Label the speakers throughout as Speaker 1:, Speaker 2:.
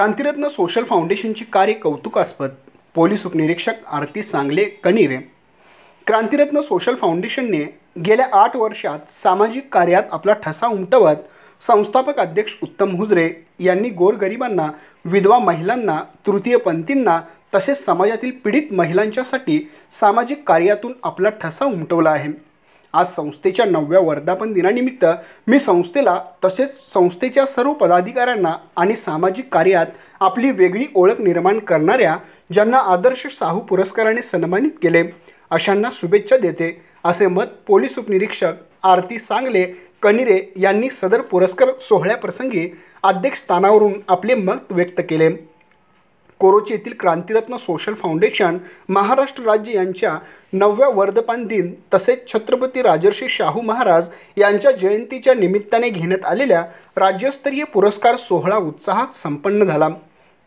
Speaker 1: क्रांतिरत्न social फाउंडेशनची कार्य कौतुकास्पद. Police उपनिरीक्षक आरती सांगले कणिरे. क्रांतिरत्न सोशल फाउंडेशनने गेल्या 8 वर्षात सामाजिक कार्यात आपला ठसा उमटवत संस्थापक अध्यक्ष उत्तम हुजरे यांनी गोरगरिबांना, विधवा महिलांना, तृतीयपंथींना तसेच समाजातील पीडित महिलांच्यासाठी सामाजिक कार्यातून आपला ठसा उमटवला आहे. आज संस्थेच्या 9व्या वर्धापन दिनानिमित्त मी संस्थेला तसेच संस्थेच्या सर्व पदाधिकाऱ्यांना आणि सामाजिक कार्यात आपली वेगळी ओळख निर्माण करणाऱ्या ज्यांना आदर्श साहू पुरस्काराने सन्मानित केले अशांना शुभेच्छा देते, असे मत पोलीस उपनिरीक्षक आरती सांगले कणिरे यांनी सदर पुरस्कार सोहळ्याप्रसंगी अध्यक्षस्थानावरून आपले मत व्यक्त केले. कोरोची येथील क्रांतिरत्न सोशल फाउंडेशन महाराष्ट्र राज्य यांच्या 9व्या वर्धापन दिन तसेच छत्रपती राजर्षी शाहू महाराज यांच्या जयंतीच्या निमित्ताने घेण्यात आलेल्या राज्यस्तरीय पुरस्कार सोहळा उत्साहात संपन्न झाला.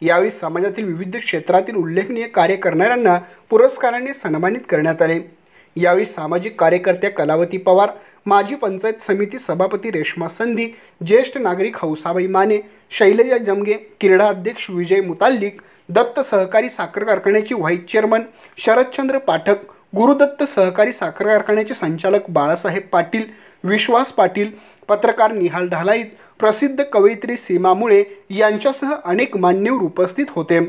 Speaker 1: यावेळी समाजातील विविध क्षेत्रातील उल्लेखनीय कार्य करणाऱ्यांना पुरस्काराने सन्मानित करण्यात आले. यावेळी सामाजिक कार्यकर्त्या कलावती पवार, माजी पंचायत समिती सभापती रेश्मा संधी, ज्येष्ठ नागरिक हौसाबाई माने, शैलजा जमगे, क्रीडा अध्यक्ष विजय मुताल्लिक, दत्त सहकारी साखर कारखान्याचे व्हाईस चेअरमन शरदचंद्र पाठक, गुरुदत्त सहकारी साखर कारखान्याचे संचालक बाळासाहेब पाटील, विश्वास पाटील, पत्रकार निहाल ढालाईत, प्रसिद्ध कवयित्री सीमा मुळे यांच्यासह अनेक मान्यवर उपस्थित होते.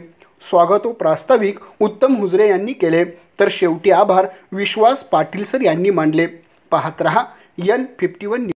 Speaker 1: स्वागत व प्रास्ताविक उत्तम हुजरे यांनी केले, तर शेवटी आभार विश्वास पाटील सर यांनी मानले. पाहत रहा N51.